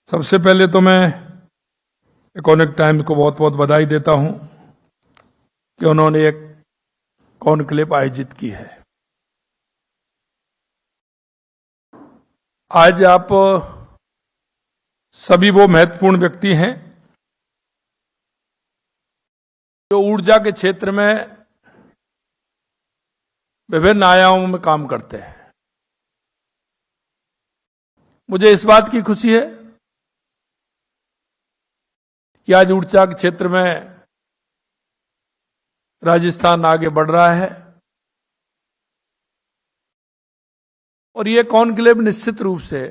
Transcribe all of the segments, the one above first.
सबसे पहले तो मैं इकोनॉमिक टाइम्स को बहुत बहुत बधाई देता हूं कि उन्होंने एक कॉन्क्लेव आयोजित की है। आज आप सभी वो महत्वपूर्ण व्यक्ति हैं जो ऊर्जा के क्षेत्र में विभिन्न आयामों में काम करते हैं। मुझे इस बात की खुशी है कि आज ऊर्जा के क्षेत्र में राजस्थान आगे बढ़ रहा है और ये कॉन्क्लेव निश्चित रूप से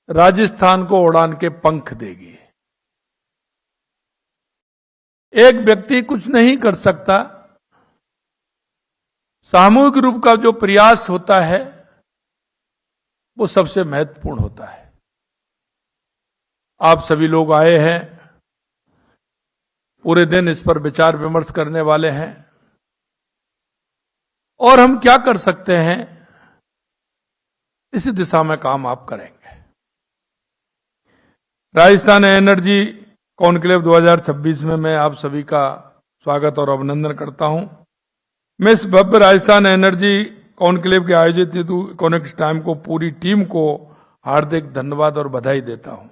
राजस्थान को उड़ान के पंख देगी। एक व्यक्ति कुछ नहीं कर सकता, सामूहिक रूप का जो प्रयास होता है वो सबसे महत्वपूर्ण होता है। आप सभी लोग आए हैं, पूरे दिन इस पर विचार विमर्श करने वाले हैं और हम क्या कर सकते हैं इस दिशा में काम आप करेंगे। राजस्थान एनर्जी कॉन्क्लेव 2026 में मैं आप सभी का स्वागत और अभिनंदन करता हूं। मैं इस भव्य राजस्थान एनर्जी कॉन्क्लेव के आयोजित इकोनॉमिक टाइम को पूरी टीम को हार्दिक धन्यवाद और बधाई देता हूं।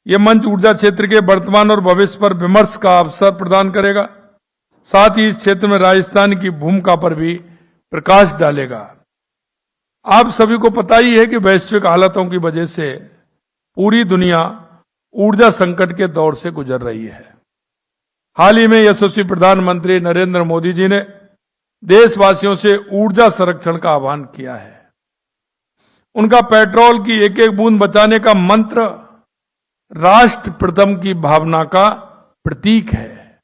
यह मंच ऊर्जा क्षेत्र के वर्तमान और भविष्य पर विमर्श का अवसर प्रदान करेगा, साथ ही इस क्षेत्र में राजस्थान की भूमिका पर भी प्रकाश डालेगा। आप सभी को पता ही है कि वैश्विक हालातों की वजह से पूरी दुनिया ऊर्जा संकट के दौर से गुजर रही है। हाल ही में यशस्वी प्रधानमंत्री नरेंद्र मोदी जी ने देशवासियों से ऊर्जा संरक्षण का आह्वान किया है। उनका पेट्रोल की एक एक बूंद बचाने का मंत्र राष्ट्र प्रथम की भावना का प्रतीक है।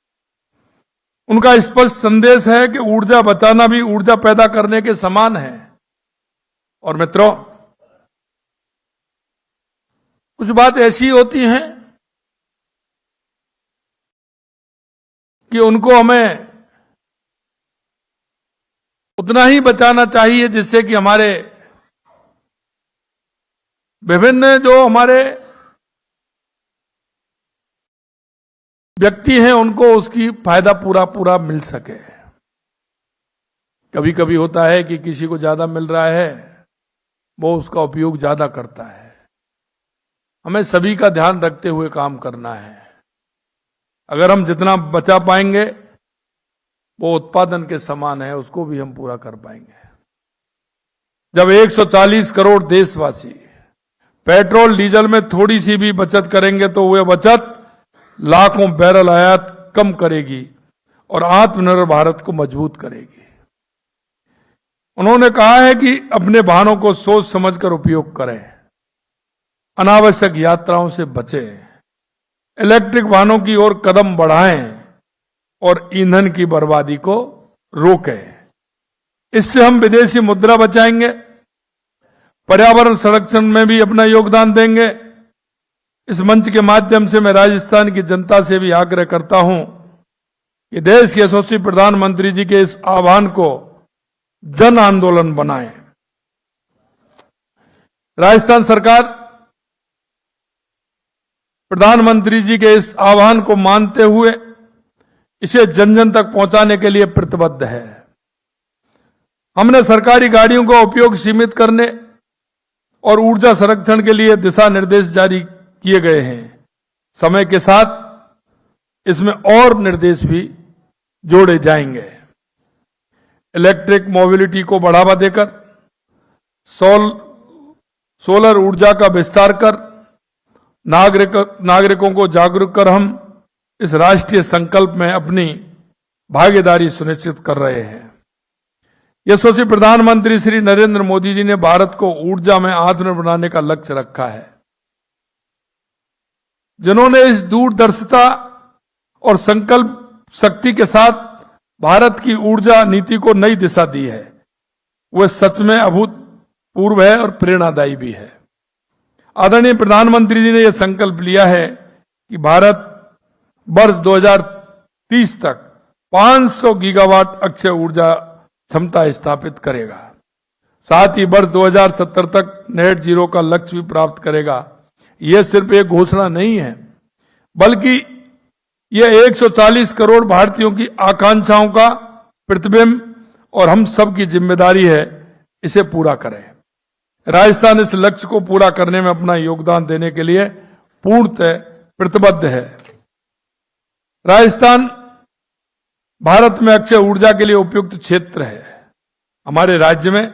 उनका स्पष्ट संदेश है कि ऊर्जा बचाना भी ऊर्जा पैदा करने के समान है। और मित्रों, कुछ बात ऐसी होती हैं कि उनको हमें उतना ही बचाना चाहिए जिससे कि हमारे विभिन्न जो हमारे व्यक्ति हैं उनको उसकी फायदा पूरा मिल सके। कभी कभी होता है कि किसी को ज्यादा मिल रहा है, वो उसका उपयोग ज्यादा करता है। हमें सभी का ध्यान रखते हुए काम करना है। अगर हम जितना बचा पाएंगे वो उत्पादन के समान है, उसको भी हम पूरा कर पाएंगे। जब 140 करोड़ देशवासी पेट्रोल डीजल में थोड़ी सी भी बचत करेंगे तो वह बचत लाखों बैरल आयात कम करेगी और आत्मनिर्भर भारत को मजबूत करेगी। उन्होंने कहा है कि अपने वाहनों को सोच समझकर उपयोग करें, अनावश्यक यात्राओं से बचें, इलेक्ट्रिक वाहनों की ओर कदम बढ़ाएं और ईंधन की बर्बादी को रोकें। इससे हम विदेशी मुद्रा बचाएंगे, पर्यावरण संरक्षण में भी अपना योगदान देंगे। इस मंच के माध्यम से मैं राजस्थान की जनता से भी आग्रह करता हूं कि देश के यशस्वी प्रधानमंत्री जी के इस आह्वान को जन आंदोलन बनाएं। राजस्थान सरकार प्रधानमंत्री जी के इस आह्वान को मानते हुए इसे जन जन तक पहुंचाने के लिए प्रतिबद्ध है। हमने सरकारी गाड़ियों का उपयोग सीमित करने और ऊर्जा संरक्षण के लिए दिशा निर्देश जारी किए गए हैं। समय के साथ इसमें और निर्देश भी जोड़े जाएंगे। इलेक्ट्रिक मोबिलिटी को बढ़ावा देकर सोलर ऊर्जा का विस्तार कर नागरिकों को जागरूक कर हम इस राष्ट्रीय संकल्प में अपनी भागीदारी सुनिश्चित कर रहे हैं। यशस्वी प्रधानमंत्री श्री नरेंद्र मोदी जी ने भारत को ऊर्जा में आत्मनिर्भर बनाने का लक्ष्य रखा है। जिन्होंने इस दूरदर्शिता और संकल्प शक्ति के साथ भारत की ऊर्जा नीति को नई दिशा दी है, वह सच में अभूतपूर्व है और प्रेरणादायी भी है। आदरणीय प्रधानमंत्री जी ने यह संकल्प लिया है कि भारत वर्ष 2030 तक 500 गीगावाट अक्षय ऊर्जा क्षमता स्थापित करेगा। साथ ही वर्ष 2070 तक नेट जीरो का लक्ष्य भी प्राप्त करेगा। यह सिर्फ एक घोषणा नहीं है, बल्कि यह 140 करोड़ भारतीयों की आकांक्षाओं का प्रतिबिंब और हम सब की जिम्मेदारी है इसे पूरा करें। राजस्थान इस लक्ष्य को पूरा करने में अपना योगदान देने के लिए पूर्णतः प्रतिबद्ध है। राजस्थान भारत में अक्षय ऊर्जा के लिए उपयुक्त क्षेत्र है। हमारे राज्य में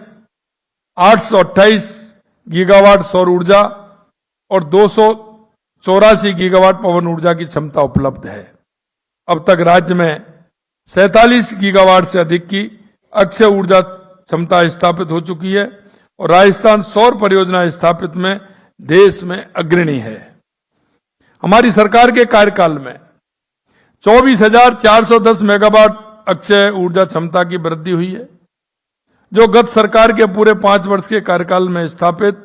828 गीगावाट सौर ऊर्जा और 284 गीगावाट पवन ऊर्जा की क्षमता उपलब्ध है। अब तक राज्य में 47 गीगावाट से अधिक की अक्षय ऊर्जा क्षमता स्थापित हो चुकी है और राजस्थान सौर परियोजना स्थापित में देश में अग्रणी है। हमारी सरकार के कार्यकाल में 24,410 मेगावाट अक्षय ऊर्जा क्षमता की वृद्धि हुई है, जो गत सरकार के पूरे 5 वर्ष के कार्यकाल में स्थापित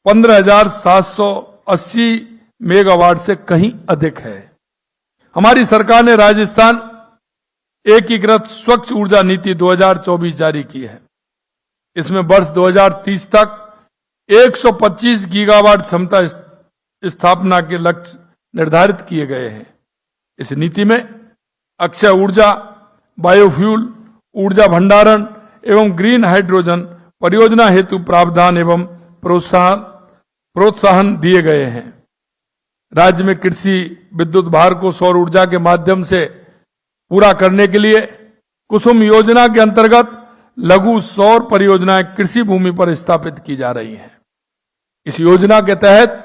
15,780 मेगावाट से कहीं अधिक है। हमारी सरकार ने राजस्थान एकीकृत स्वच्छ ऊर्जा नीति 2024 जारी की है। इसमें वर्ष 2030 तक 125 गीगावाट क्षमता स्थापना के लक्ष्य निर्धारित किए गए हैं। इस नीति में अक्षय ऊर्जा, बायोफ्यूल, ऊर्जा भंडारण एवं ग्रीन हाइड्रोजन परियोजना हेतु प्रावधान एवं प्रोत्साहन दिए गए हैं। राज्य में कृषि विद्युत भार को सौर ऊर्जा के माध्यम से पूरा करने के लिए कुसुम योजना के अंतर्गत लघु सौर परियोजनाएं कृषि भूमि पर स्थापित की जा रही हैं। इस योजना के तहत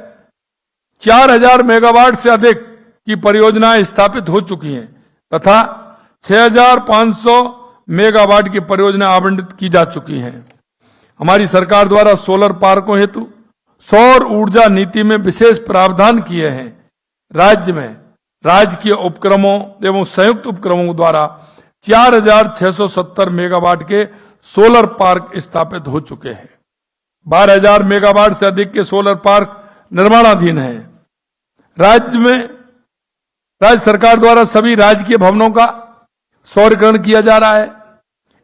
4,000 मेगावाट से अधिक की परियोजनाएं स्थापित हो चुकी हैं तथा 6,500 मेगावाट की परियोजना आवंटित की जा चुकी हैं। हमारी सरकार द्वारा सोलर पार्कों हेतु सौर ऊर्जा नीति में विशेष प्रावधान किए हैं। राज्य में राजकीय उपक्रमों एवं संयुक्त उपक्रमों द्वारा 4,670 मेगावाट के सोलर पार्क स्थापित हो चुके हैं। 12,000 मेगावाट से अधिक के सोलर पार्क निर्माणाधीन हैं। राज्य सरकार द्वारा सभी राजकीय भवनों का सौरीकरण किया जा रहा है।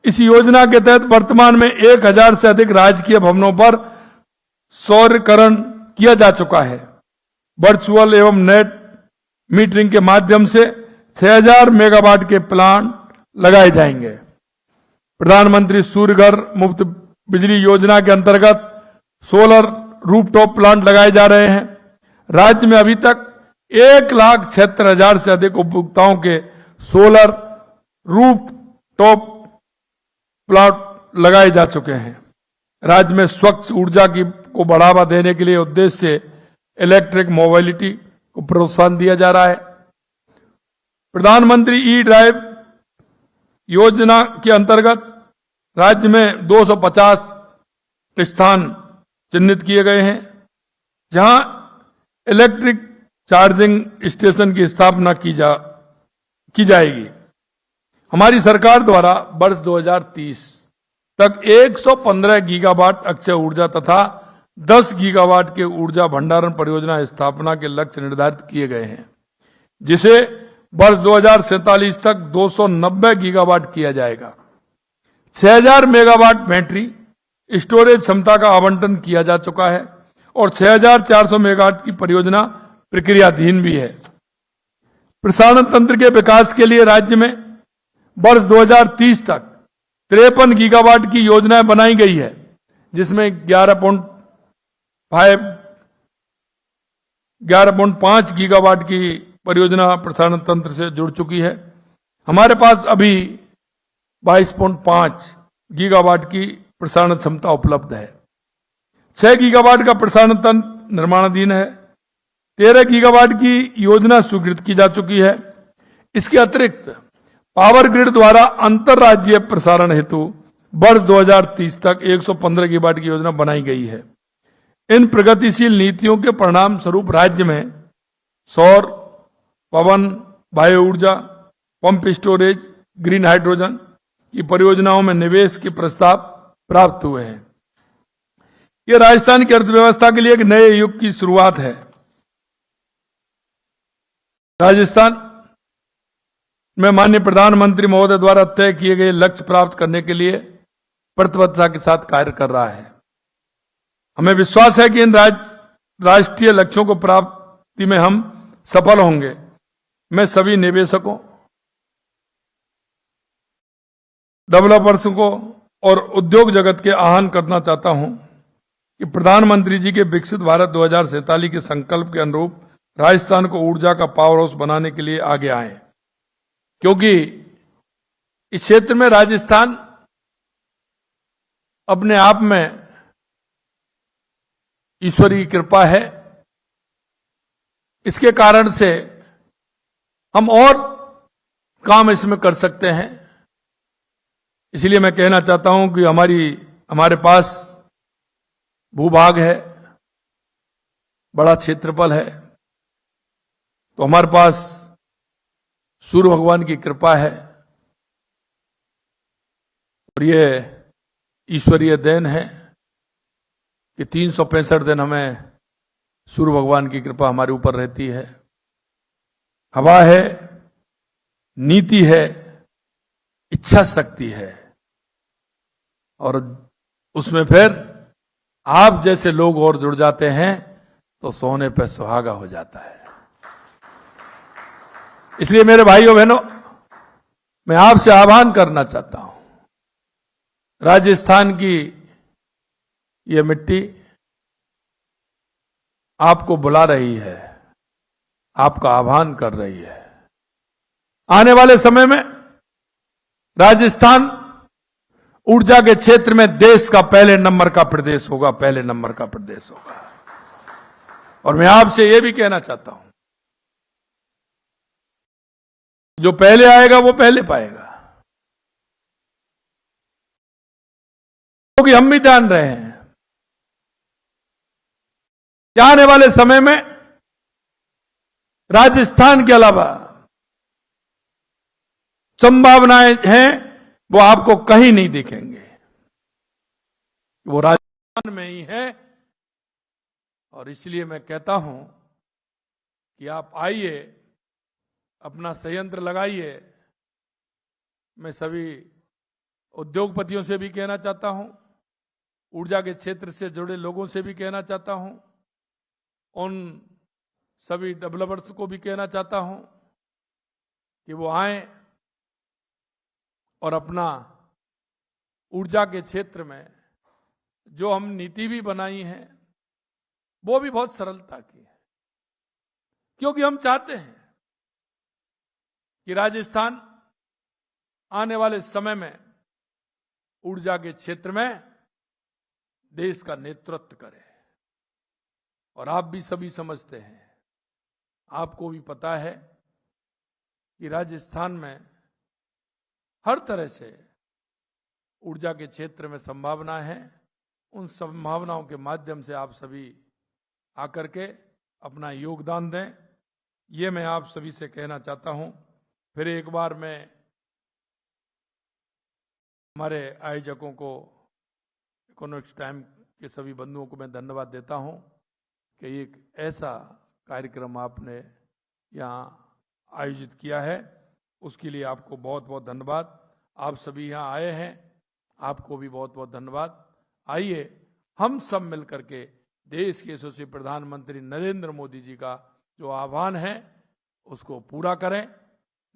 इस योजना के तहत वर्तमान में 1,000 से अधिक राजकीय भवनों पर सौरीकरण किया जा चुका है। वर्चुअल एवं नेट मीटरिंग के माध्यम से 6,000 मेगावाट के प्लांट लगाए जाएंगे। प्रधानमंत्री सूर्य घर मुफ्त बिजली योजना के अंतर्गत सोलर रूफटॉप प्लांट लगाए जा रहे हैं। राज्य में अभी तक 1,76,000 से अधिक उपभोक्ताओं के सोलर रूफटॉप प्लांट लगाए जा चुके हैं। राज्य में स्वच्छ ऊर्जा को बढ़ावा देने के लिए उद्देश्य से इलेक्ट्रिक मोबिलिटी को प्रोत्साहन दिया जा रहा है। प्रधानमंत्री ई ड्राइव योजना के अंतर्गत राज्य में 250 स्थान चिन्हित किए गए हैं, जहां इलेक्ट्रिक चार्जिंग स्टेशन की स्थापना की जाएगी। हमारी सरकार द्वारा वर्ष 2030 तक 115 गीगावाट अक्षय ऊर्जा तथा 10 गीगावाट के ऊर्जा भंडारण परियोजना स्थापना के लक्ष्य निर्धारित किए गए हैं, जिसे वर्ष 2047 तक 290 गीगावाट किया जाएगा। 6,000 मेगावाट बैटरी स्टोरेज क्षमता का आवंटन किया जा चुका है और 6,400 मेगावाट की परियोजना प्रक्रियाधीन भी है। प्रसारण तंत्र के विकास के लिए राज्य में वर्ष 2030 तक 53 गीगावाट की योजनाएं बनाई गई है, जिसमें 11.5 गीगावाट की परियोजना प्रसारण तंत्र से जुड़ चुकी है। हमारे पास अभी 22.5 गीगावाट की प्रसारण क्षमता उपलब्ध है। 6 गीगावाट का प्रसारण तंत्र निर्माणाधीन है। 13 गीगावाट की योजना स्वीकृत की जा चुकी है। इसके अतिरिक्त पावर ग्रिड द्वारा अंतरराज्यीय प्रसारण हेतु वर्ष 2030 तक 115 गीगावाट की योजना बनाई गई है। इन प्रगतिशील नीतियों के परिणाम स्वरूप राज्य में सौर, पवन, बायो ऊर्जा, पंप स्टोरेज, ग्रीन हाइड्रोजन की परियोजनाओं में निवेश के प्रस्ताव प्राप्त हुए हैं। यह राजस्थान की अर्थव्यवस्था के लिए एक नए युग की शुरुआत है। राजस्थान में माननीय प्रधानमंत्री महोदय द्वारा तय किए गए लक्ष्य प्राप्त करने के लिए प्रतिबद्धता के साथ कार्य कर रहा है। हमें विश्वास है कि इन राष्ट्रीय लक्ष्यों को प्राप्ति में हम सफल होंगे। मैं सभी निवेशकों, डेवलपर्स को और उद्योग जगत के आह्वान करना चाहता हूं कि प्रधानमंत्री जी के विकसित भारत 2047 के संकल्प के अनुरूप राजस्थान को ऊर्जा का पावर हाउस बनाने के लिए आगे आए, क्योंकि इस क्षेत्र में राजस्थान अपने आप में ईश्वरीय कृपा है। इसके कारण से हम और काम इसमें कर सकते हैं। इसलिए मैं कहना चाहता हूं कि हमारे पास भूभाग है, बड़ा क्षेत्रफल है, तो हमारे पास सूर्य भगवान की कृपा है और ये ईश्वरीय देन है कि 365 दिन हमें सूर्य भगवान की कृपा हमारे ऊपर रहती है। हवा है, नीति है, इच्छा शक्ति है और उसमें फिर आप जैसे लोग और जुड़ जाते हैं तो सोने पे सुहागा हो जाता है। इसलिए मेरे भाइयों बहनों, मैं आपसे आह्वान करना चाहता हूं, राजस्थान की ये मिट्टी आपको बुला रही है, आपका आह्वान कर रही है। आने वाले समय में राजस्थान ऊर्जा के क्षेत्र में देश का पहले नंबर का प्रदेश होगा, पहले नंबर का प्रदेश होगा। और मैं आपसे यह भी कहना चाहता हूं, जो पहले आएगा वो पहले पाएगा, क्योंकि हम भी जान रहे हैं कि आने वाले समय में राजस्थान के अलावा संभावनाएं हैं वो आपको कहीं नहीं दिखेंगे, वो राजस्थान में ही है। और इसलिए मैं कहता हूं कि आप आइए, अपना संयंत्र लगाइए। मैं सभी उद्योगपतियों से भी कहना चाहता हूं, ऊर्जा के क्षेत्र से जुड़े लोगों से भी कहना चाहता हूं, उन सभी डेवलपर्स को भी कहना चाहता हूं कि वो आए और अपना ऊर्जा के क्षेत्र में जो हम नीति भी बनाई है वो भी बहुत सरलता की है, क्योंकि हम चाहते हैं कि राजस्थान आने वाले समय में ऊर्जा के क्षेत्र में देश का नेतृत्व करे। और आप भी सभी समझते हैं, आपको भी पता है कि राजस्थान में हर तरह से ऊर्जा के क्षेत्र में संभावना है। उन संभावनाओं के माध्यम से आप सभी आकर के अपना योगदान दें, ये मैं आप सभी से कहना चाहता हूं। फिर एक बार मैं हमारे आयोजकों को, इकोनॉमिक्स टाइम के सभी बंधुओं को मैं धन्यवाद देता हूं कि एक ऐसा कार्यक्रम आपने यहाँ आयोजित किया है, उसके लिए आपको बहुत बहुत धन्यवाद। आप सभी यहाँ आए हैं, आपको भी बहुत बहुत धन्यवाद। आइए हम सब मिलकर के देश के यशस्वी प्रधानमंत्री नरेंद्र मोदी जी का जो आह्वान है उसको पूरा करें।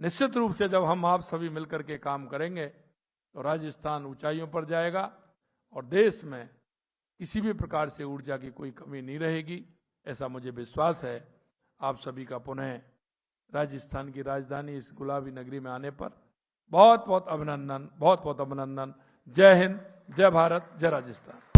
निश्चित रूप से जब हम आप सभी मिलकर के काम करेंगे तो राजस्थान ऊंचाइयों पर जाएगा और देश में किसी भी प्रकार से ऊर्जा की कोई कमी नहीं रहेगी, ऐसा मुझे विश्वास है। आप सभी का पुनः राजस्थान की राजधानी इस गुलाबी नगरी में आने पर बहुत बहुत अभिनंदन, बहुत बहुत अभिनंदन। जय हिंद, जय भारत, जय राजस्थान।